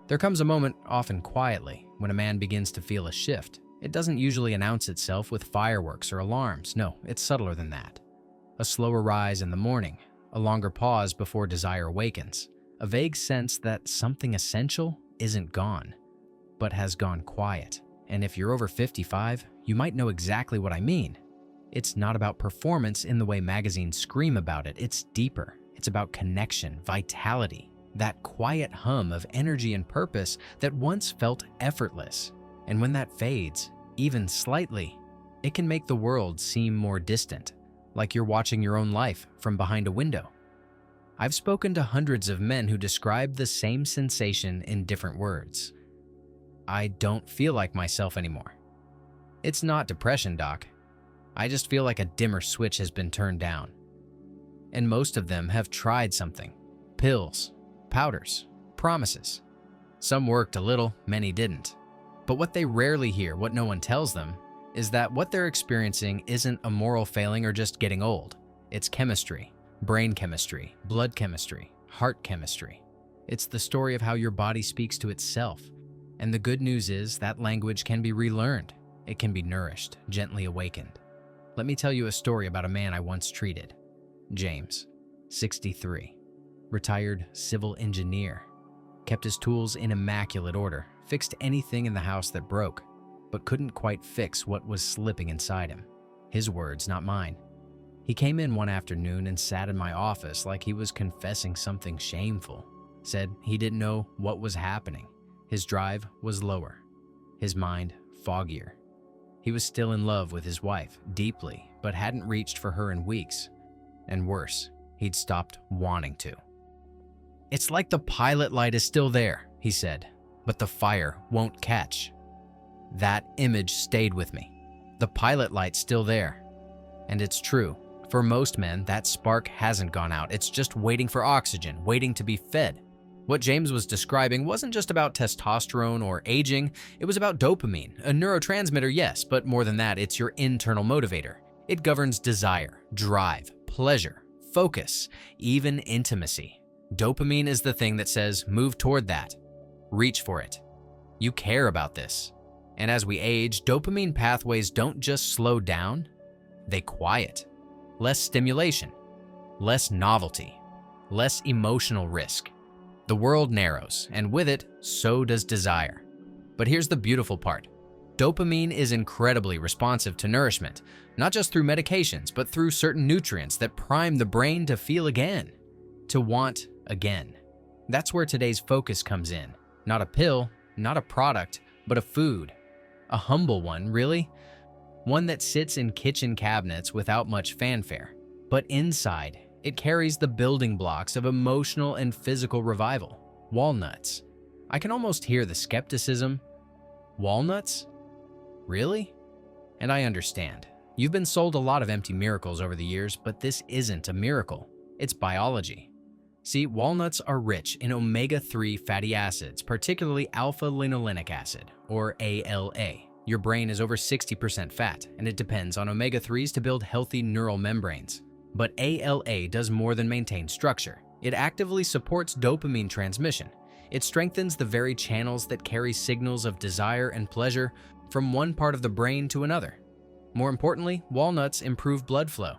There comes a moment, often quietly, when a man begins to feel a shift. It doesn't usually announce itself with fireworks or alarms. No, it's subtler than that. A slower rise in the morning, a longer pause before desire awakens, a vague sense that something essential isn't gone, but has gone quiet. And if you're over 55, you might know exactly what I mean. It's not about performance in the way magazines scream about it. It's deeper. It's about connection, vitality, that quiet hum of energy and purpose that once felt effortless. And when that fades, even slightly, it can make the world seem more distant, like you're watching your own life from behind a window. I've spoken to hundreds of men who describe the same sensation in different words. I don't feel like myself anymore. It's not depression, doc. I just feel like a dimmer switch has been turned down. And most of them have tried something. Pills, powders, promises. Some worked a little, many didn't. But what they rarely hear, what no one tells them, is that what they're experiencing isn't a moral failing or just getting old. It's chemistry, brain chemistry, blood chemistry, heart chemistry. It's the story of how your body speaks to itself. And the good news is that language can be relearned. It can be nourished, gently awakened. Let me tell you a story about a man I once treated. James, 63, retired civil engineer, kept his tools in immaculate order, fixed anything in the house that broke, but couldn't quite fix what was slipping inside him. His words, not mine. He came in one afternoon and sat in my office like he was confessing something shameful. Said he didn't know what was happening. His drive was lower, his mind foggier. He was still in love with his wife, deeply, but hadn't reached for her in weeks. And worse, he'd stopped wanting to. "It's like the pilot light is still there," he said, "but the fire won't catch." That image stayed with me. The pilot light's still there. And it's true. For most men, that spark hasn't gone out. It's just waiting for oxygen, waiting to be fed. What James was describing wasn't just about testosterone or aging. It was about dopamine, a neurotransmitter, yes, but more than that, it's your internal motivator. It governs desire, drive, pleasure, focus, even intimacy. Dopamine is the thing that says, move toward that. Reach for it. You care about this. And as we age, dopamine pathways don't just slow down, they quiet. Less stimulation, less novelty, less emotional risk. The world narrows, and with it, so does desire. But here's the beautiful part. Dopamine is incredibly responsive to nourishment, not just through medications, but through certain nutrients that prime the brain to feel again, to want again. That's where today's focus comes in. Not a pill, not a product, but a food. A humble one, really. One that sits in kitchen cabinets without much fanfare. But inside, it carries the building blocks of emotional and physical revival. Walnuts. I can almost hear the skepticism. Walnuts? Really? And I understand. You've been sold a lot of empty miracles over the years, but this isn't a miracle. It's biology. See, walnuts are rich in omega-3 fatty acids, particularly alpha-linolenic acid, or ALA. Your brain is over 60% fat, and it depends on omega-3s to build healthy neural membranes. But ALA does more than maintain structure. It actively supports dopamine transmission. It strengthens the very channels that carry signals of desire and pleasure from one part of the brain to another. More importantly, walnuts improve blood flow,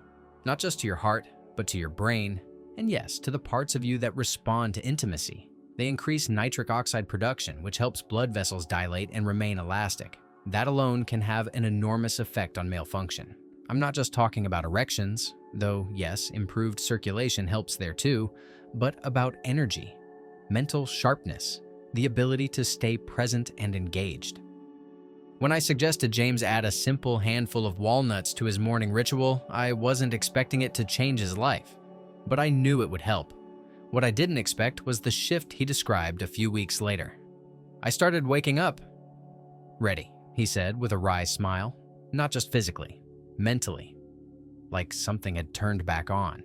not just to your heart, but to your brain, and yes, to the parts of you that respond to intimacy. They increase nitric oxide production, which helps blood vessels dilate and remain elastic. That alone can have an enormous effect on male function. I'm not just talking about erections, though yes, improved circulation helps there too, but about energy, mental sharpness, the ability to stay present and engaged. When I suggested James add a simple handful of walnuts to his morning ritual, I wasn't expecting it to change his life, but I knew it would help. What I didn't expect was the shift he described a few weeks later. "I started waking up ready," he said with a wry smile, "not just physically, mentally, like something had turned back on."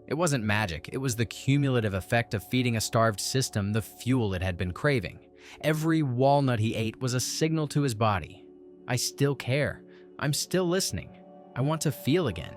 It wasn't magic, it was the cumulative effect of feeding a starved system the fuel it had been craving. Every walnut he ate was a signal to his body. I still care. I'm still listening. I want to feel again.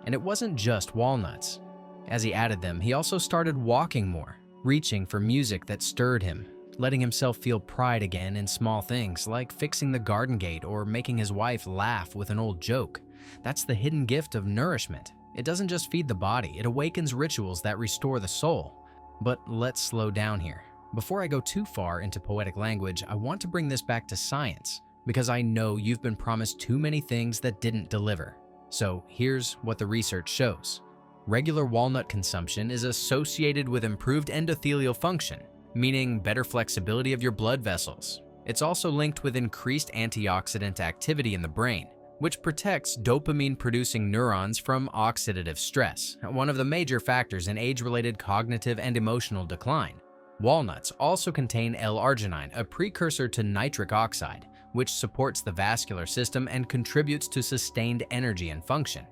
And it wasn't just walnuts. As he added them, he also started walking more, reaching for music that stirred him, letting himself feel pride again in small things like fixing the garden gate or making his wife laugh with an old joke. That's the hidden gift of nourishment. It doesn't just feed the body, it awakens rituals that restore the soul. But let's slow down here. Before I go too far into poetic language, I want to bring this back to science, because I know you've been promised too many things that didn't deliver. So here's what the research shows. Regular walnut consumption is associated with improved endothelial function, meaning better flexibility of your blood vessels. It's also linked with increased antioxidant activity in the brain, which protects dopamine-producing neurons from oxidative stress, one of the major factors in age-related cognitive and emotional decline. Walnuts also contain L-arginine, a precursor to nitric oxide, which supports the vascular system and contributes to sustained energy and function.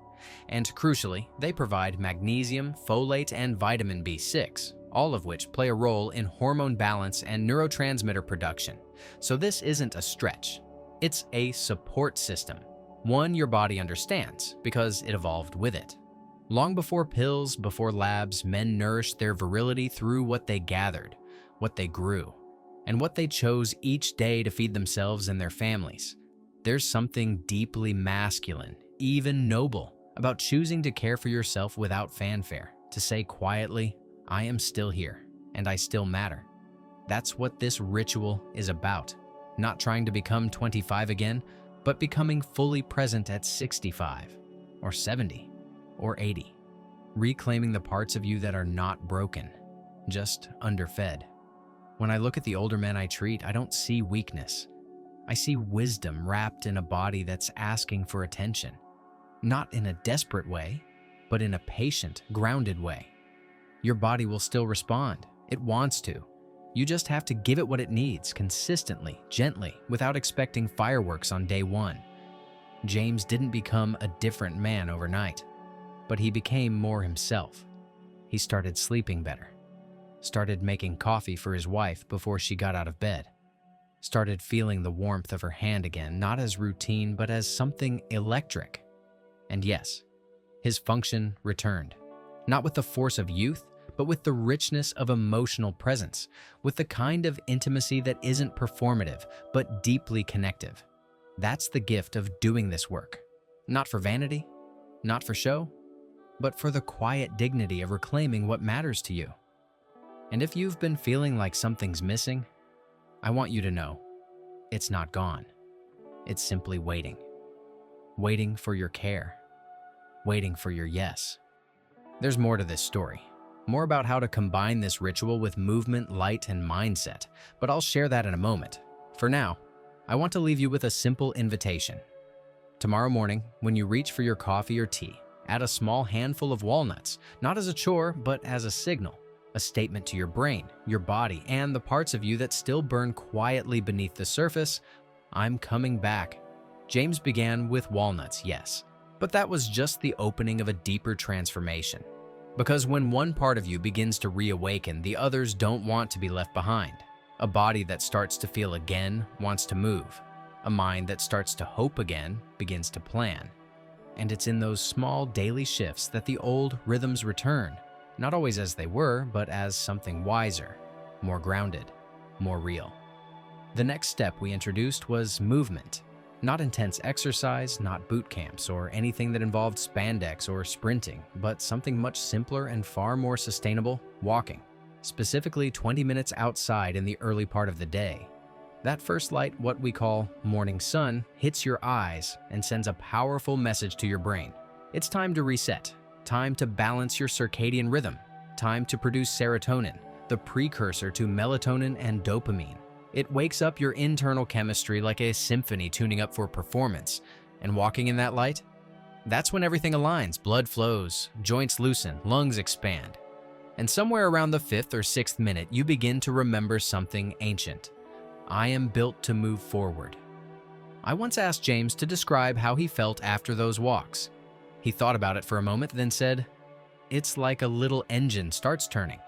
And crucially, they provide magnesium, folate, and vitamin B6, all of which play a role in hormone balance and neurotransmitter production. So this isn't a stretch. It's a support system. One your body understands, because it evolved with it. Long before pills, before labs, men nourished their virility through what they gathered, what they grew, and what they chose each day to feed themselves and their families. There's something deeply masculine, even noble, about choosing to care for yourself without fanfare, to say quietly, I am still here, and I still matter. That's what this ritual is about. Not trying to become 25 again, but becoming fully present at 65, or 70, or 80. Reclaiming the parts of you that are not broken, just underfed. When I look at the older men I treat, I don't see weakness. I see wisdom wrapped in a body that's asking for attention. Not in a desperate way, but in a patient, grounded way. Your body will still respond. It wants to. You just have to give it what it needs, consistently, gently, without expecting fireworks on day one. James didn't become a different man overnight, but he became more himself. He started sleeping better, started making coffee for his wife before she got out of bed, started feeling the warmth of her hand again, not as routine, but as something electric. And yes, his function returned, not with the force of youth, but with the richness of emotional presence, with the kind of intimacy that isn't performative, but deeply connective. That's the gift of doing this work. Not for vanity, not for show, but for the quiet dignity of reclaiming what matters to you. And if you've been feeling like something's missing, I want you to know, it's not gone. It's simply waiting. Waiting for your care. Waiting for your yes. There's more to this story. More about how to combine this ritual with movement, light, and mindset, but I'll share that in a moment. For now, I want to leave you with a simple invitation. Tomorrow morning, when you reach for your coffee or tea, add a small handful of walnuts, not as a chore, but as a signal, a statement to your brain, your body, and the parts of you that still burn quietly beneath the surface. I'm coming back. James began with walnuts, yes, but that was just the opening of a deeper transformation. Because when one part of you begins to reawaken, the others don't want to be left behind. A body that starts to feel again wants to move. A mind that starts to hope again begins to plan. And it's in those small daily shifts that the old rhythms return, not always as they were, but as something wiser, more grounded, more real. The next step we introduced was movement. Not intense exercise, not boot camps, or anything that involved spandex or sprinting, but something much simpler and far more sustainable, walking. Specifically 20 minutes outside in the early part of the day. That first light, what we call morning sun, hits your eyes and sends a powerful message to your brain. It's time to reset, time to balance your circadian rhythm, time to produce serotonin, the precursor to melatonin and dopamine. It wakes up your internal chemistry like a symphony tuning up for performance. And walking in that light? That's when everything aligns, blood flows, joints loosen, lungs expand. And somewhere around the 5th or 6th minute, you begin to remember something ancient. I am built to move forward. I once asked James to describe how he felt after those walks. He thought about it for a moment, then said, "It's like a little engine starts turning.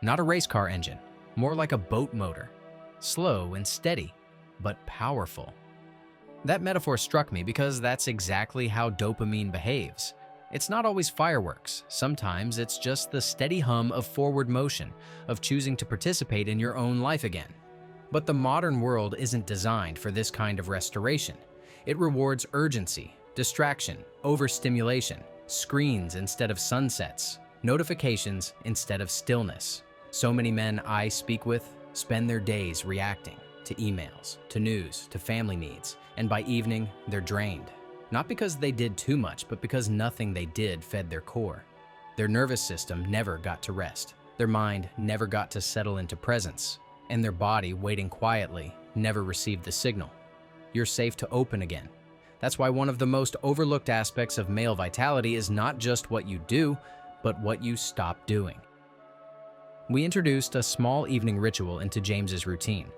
Not a race car engine, more like a boat motor. Slow and steady, but powerful." That metaphor struck me because that's exactly how dopamine behaves. It's not always fireworks. Sometimes it's just the steady hum of forward motion, of choosing to participate in your own life again. But the modern world isn't designed for this kind of restoration. It rewards urgency, distraction, overstimulation, screens instead of sunsets, notifications instead of stillness. So many men I speak with spend their days reacting to emails, to news, to family needs, and by evening, they're drained. Not because they did too much, but because nothing they did fed their core. Their nervous system never got to rest. Their mind never got to settle into presence. And their body, waiting quietly, never received the signal. You're safe to open again. That's why one of the most overlooked aspects of male vitality is not just what you do, but what you stop doing. We introduced a small evening ritual into James's routine.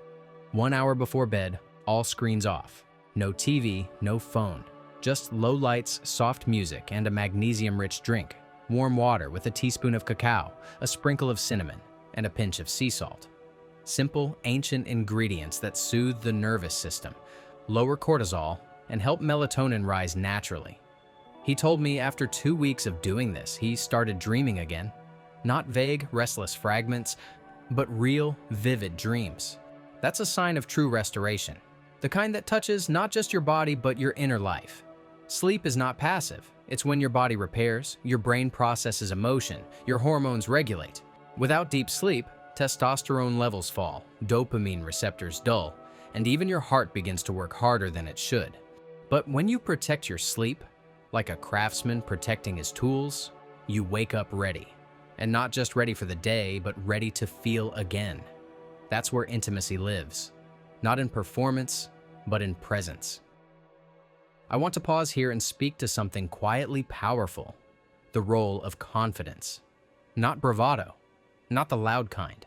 1 hour before bed, all screens off. No TV, no phone. Just low lights, soft music, and a magnesium-rich drink. Warm water with a teaspoon of cacao, a sprinkle of cinnamon, and a pinch of sea salt. Simple, ancient ingredients that soothe the nervous system, lower cortisol, and help melatonin rise naturally. He told me after 2 weeks of doing this, he started dreaming again. Not vague, restless fragments, but real, vivid dreams. That's a sign of true restoration. The kind that touches not just your body, but your inner life. Sleep is not passive. It's when your body repairs, your brain processes emotion, your hormones regulate. Without deep sleep, testosterone levels fall, dopamine receptors dull, and even your heart begins to work harder than it should. But when you protect your sleep, like a craftsman protecting his tools, you wake up ready. And not just ready for the day, but ready to feel again. That's where intimacy lives. Not in performance, but in presence. I want to pause here and speak to something quietly powerful. The role of confidence. Not bravado, not the loud kind,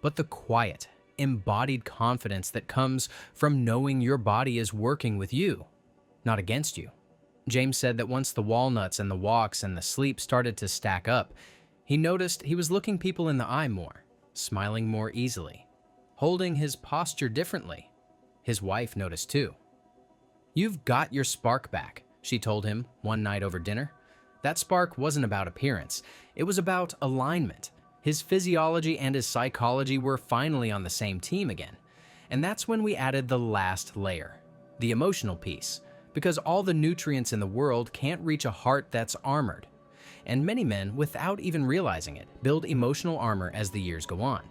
but the quiet, embodied confidence that comes from knowing your body is working with you, not against you. James said that once the walnuts and the walks and the sleep started to stack up, he noticed he was looking people in the eye more, smiling more easily, holding his posture differently. His wife noticed too. "You've got your spark back," she told him one night over dinner. That spark wasn't about appearance. It was about alignment. His physiology and his psychology were finally on the same team again. And that's when we added the last layer, the emotional piece, because all the nutrients in the world can't reach a heart that's armored. And many men, without even realizing it, build emotional armor as the years go on.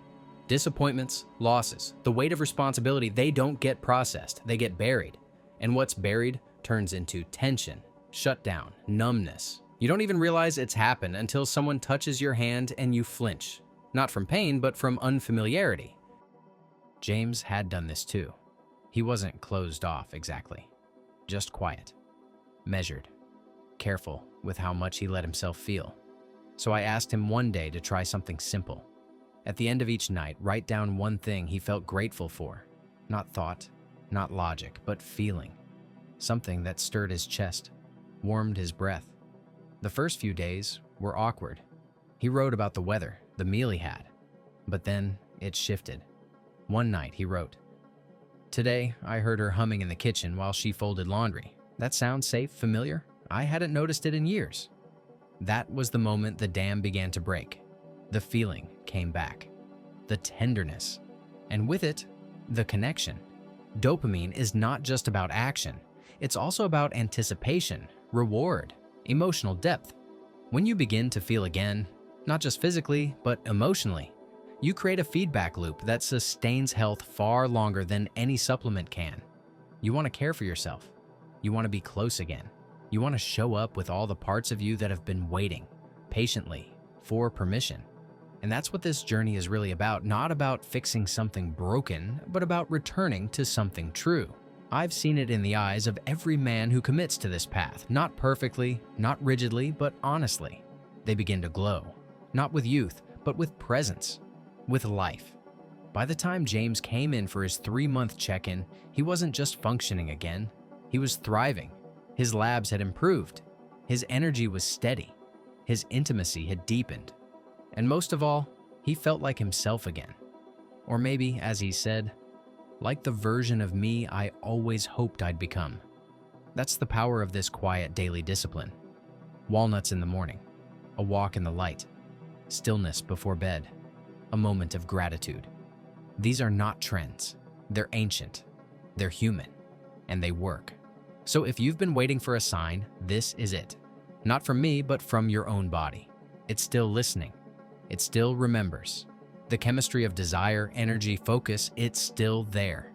Disappointments, losses, the weight of responsibility, they don't get processed, they get buried. And what's buried turns into tension, shutdown, numbness. You don't even realize it's happened until someone touches your hand and you flinch. Not from pain, but from unfamiliarity. James had done this too. He wasn't closed off exactly, just quiet, measured, careful with how much he let himself feel. So I asked him one day to try something simple. At the end of each night, write down one thing he felt grateful for. Not thought, not logic, but feeling. Something that stirred his chest, warmed his breath. The first few days were awkward. He wrote about the weather, the meal he had. But then it shifted. One night he wrote, "Today I heard her humming in the kitchen while she folded laundry. That sounds safe, familiar? I hadn't noticed it in years." That was the moment the dam began to break. The feeling came back. The tenderness. And with it, the connection. Dopamine is not just about action. It's also about anticipation, reward, emotional depth. When you begin to feel again, not just physically, but emotionally, you create a feedback loop that sustains health far longer than any supplement can. You want to care for yourself. You want to be close again. You want to show up with all the parts of you that have been waiting, patiently, for permission. And that's what this journey is really about, not about fixing something broken, but about returning to something true. I've seen it in the eyes of every man who commits to this path, not perfectly, not rigidly, but honestly. They begin to glow, not with youth, but with presence, with life. By the time James came in for his 3-month check-in, he wasn't just functioning again, he was thriving. His labs had improved, his energy was steady, his intimacy had deepened. And most of all, he felt like himself again. Or maybe, as he said, like the version of me I always hoped I'd become. That's the power of this quiet daily discipline. Walnuts in the morning, a walk in the light, stillness before bed, a moment of gratitude. These are not trends. They're ancient, they're human, and they work. So if you've been waiting for a sign, this is it. Not from me, but from your own body. It's still listening. It still remembers. The chemistry of desire, energy, focus, it's still there.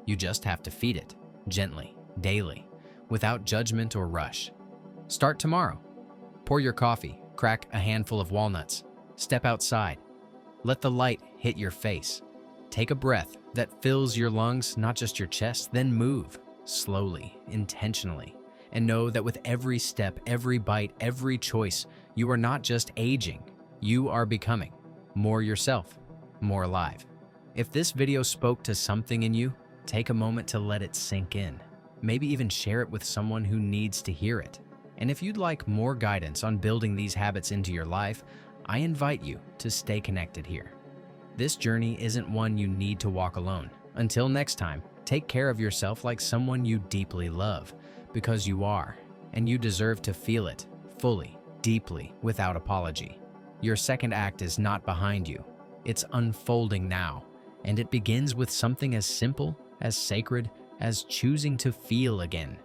You just have to feed it, gently, daily, without judgment or rush. Start tomorrow. Pour your coffee, crack a handful of walnuts, step outside. Let the light hit your face. Take a breath that fills your lungs, not just your chest, then move, slowly, intentionally. And know that with every step, every bite, every choice, you are not just aging, you are becoming more yourself, more alive. If this video spoke to something in you, take a moment to let it sink in. Maybe even share it with someone who needs to hear it. And if you'd like more guidance on building these habits into your life, I invite you to stay connected here. This journey isn't one you need to walk alone. Until next time, take care of yourself like someone you deeply love, because you are, and you deserve to feel it fully, deeply, without apology. Your second act is not behind you. It's unfolding now, and it begins with something as simple, as sacred, as choosing to feel again.